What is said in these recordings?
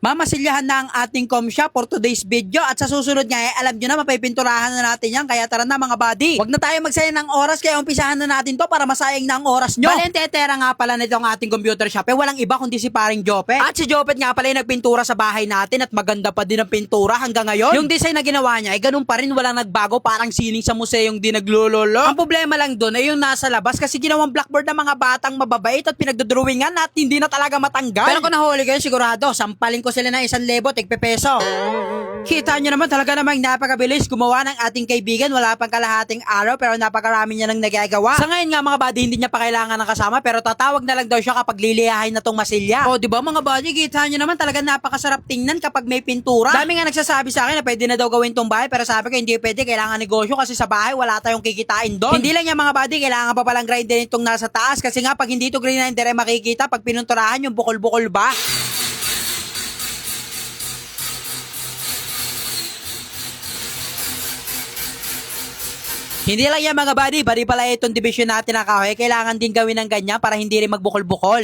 Mamasilyahan na ang ating comshop for today's video at sa susunod nga alam nyo na mapipinturahan na natin yan kaya tara na mga buddy. Huwag na tayo magsayang ng oras kaya umpisahan na natin to para masayang na ang oras nyo. Valentetera nga pala nito ang ating computer shop walang iba kundi si paring Jopet. At si Jopet nga pala yung nagpintura sa bahay natin at maganda pa din ang pintura hanggang ngayon. Yung design na ginawa niya ay ganun pa rin walang nagbago parang sining sa museong di naglulolo. Ang problema lang doon ay yung nasa labas kasi ginawang blackboard ng mga batang mababait at pinagdodrawingan at hindi na talaga matanggal. Pero kung nahuli kayo sigurado sampalin ko sila ng 1,000 tigpe-peso. Kita nyo naman talaga namang napakabilis gumawa ng ating kaibigan. Wala pang kalahating araw pero napakarami niya nang nagagawa. Sa ngayon nga mga buddy hindi niya pa kailangan ng kasama pero tatawag na lang daw siya kapag liliyahin na tong masilya. O diba mga buddy kita nyo naman talaga napakasarap tingnan kapag may pintura. Dami nga nagsasabi sa akin na pwede na daw gawin tong bahay pero sabi ko hindi pwede kailangan negosyo kasi sa bahay wala tayong kikitain doon. Hindi lang yan mga buddy kailangan pa palang grinder itong nasa taas kasi nga pag hindi ito grinder ay makikita pag pinunturahan yung bukol-bukol ba. Hindi lang yan mga buddy, bari pala itong division natin na kahoy, kailangan din gawin ng ganyan para hindi rin magbukol-bukol.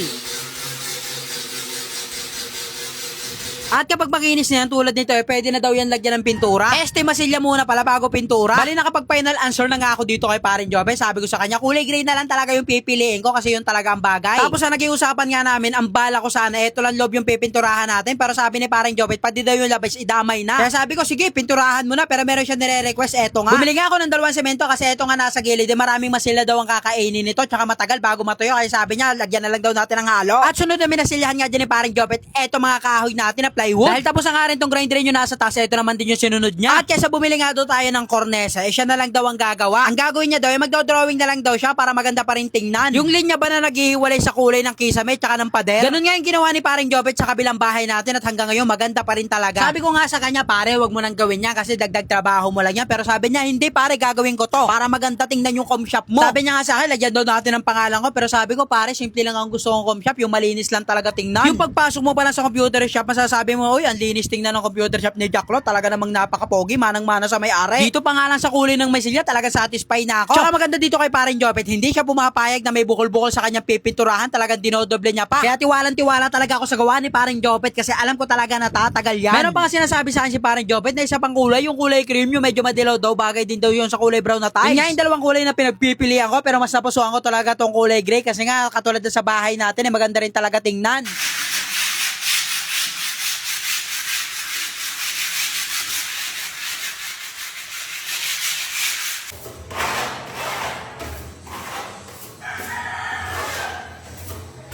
At kapag makinis na yan tulad nito, pwede na daw yan lagyan ng pintura. Masilya muna pala bago pintura. Bali nakapag final answer na nga ako dito kay paring Jopet. Sabi ko sa kanya, kulay gray na lang talaga yung pipiliin ko kasi yun talaga ang bagay. Tapos na naging usapan nga namin, ang bala ko sana, eto lang loob yung pipinturahan natin. Pero sabi ni paring Jopet, pati daw yung labas idamay na. Kaya sabi ko, sige, pinturahan mo na. Pero meron siya nire-request, eto nga. Bumili nga ako ng 2 semento kasi eto nga nasa gilid. Maraming masilya daw ang kakainin nito. Tsaka matagal bago matuyo. Kaya sabi niya, lagyan na lang daw natin ng halo. At sunod na minasilyahan nga dyan ni paring Jopet, eto mga kahoy natin na plywood. Dahil tapos na nga rin tong grinder yung nasa taas, ito naman din yung sinunod niya. At kaysa bumili nga daw tayo ng kornesa, siya na lang daw ang gagawa. Ang gagawin niya daw, magdaw-drawing na lang daw siya para maganda pa rin tingnan. Yung linya ba na naghihiwalay sa kulay ng kisame tsaka ng pader? Ganun nga yung ginawa ni paring Jopet sa kabilang bahay natin at hanggang ngayon maganda pa rin talaga. Sabi ko nga sa kanya, pare, wag mo nang gawin yan kasi dagdag trabaho mo lang yan. Pero sabi niya, hindi pare, gagawin ko to para maganda tingnan yung comshop mo. Sabi niya nga sa akin, lagyan daw natin ang pangalan ko. Pero sabi ko, pare, simple lang ang gusto kong comshop, yung malinis lang talaga tingnan. Yung pagpasok mo pa lang sa computer shop, masasabi mo, uy, ang linis tingnan ng computer shop ni Jack Lo, talaga namang napaka-pogi, manang-mana sa may-ari. Dito pa nga lang sa kulay ng masilya, talaga satisfy na ako. Tsaka maganda dito kay paring Jopet, hindi siya pumapayag na may bukol-bukol sa kanyang pipinturahan, talagang dinodoble niya pa. Kaya tiwalang-tiwala talaga ako sa gawa ni paring Jopet kasi alam ko talaga natatagal yan. Meron pa nga sinasabi sa akin si paring Jopet na isa pang kulay, yung kulay cream, yung medyo madilaw daw, bagay din daw yun sa kulay brown na tiles. Yun nga yung dalawang kulay na pinagpipilian ko, pero mas napusuan ko talaga tong kulay gray kasi nga katulad sa bahay natin, maganda rin talaga tingnan.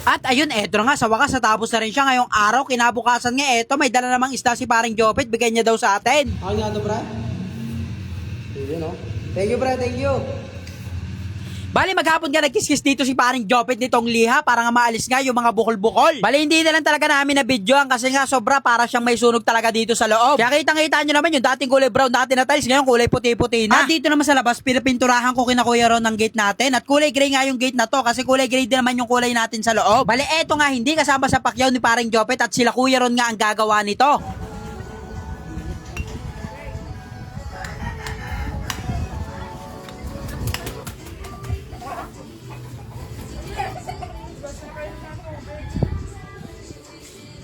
At ayun, eto na nga, sa wakas natapos na rin siya ngayong araw. Kinabukasan nga, eto, may dala namang isda si paring Jopet, bigay niya daw sa atin. Okay nga ito, bro? Yun, no? Thank you, bro. Thank you. Bali, maghapon nga nagkiskis dito si paring Jopet nitong liha para nga maalis nga yung mga bukol-bukol. Bali, hindi na lang talaga namin na videoan kasi nga sobra para siyang may sunog talaga dito sa loob. Kaya kitang-kita nyo naman yung dating kulay brown natin na tiles, ngayon kulay puti-puti na. At dito naman sa labas, pinapinturahan ko kinakuya ron ng gate natin. At kulay gray nga yung gate na to kasi kulay gray din naman yung kulay natin sa loob. Bali, eto nga hindi kasama sa pakyaw ni paring Jopet at sila kuya ron nga ang gagawa nito.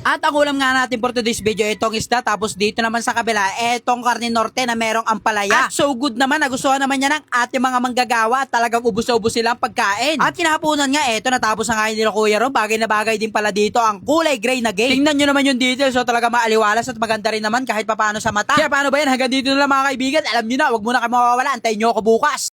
At ang ulam nga natin for today's video, itong isda. Tapos dito naman sa kabila, itong karne norte na merong ampalaya. At so good naman, nagustuhan naman niya ng ating mga manggagawa. At talagang ubos na ubos silang pagkain. At kinahaponan nga, eto natapos na nga nila kuya ron. Bagay na bagay din pala dito ang kulay gray na gate. Tingnan nyo naman yung details. So talaga maaliwalas at maganda rin naman kahit papaano sa mata. Kaya paano ba yan? Hanggang dito na lang mga kaibigan. Alam nyo na, wag muna kayo mawawala. Antayin nyo ako bukas.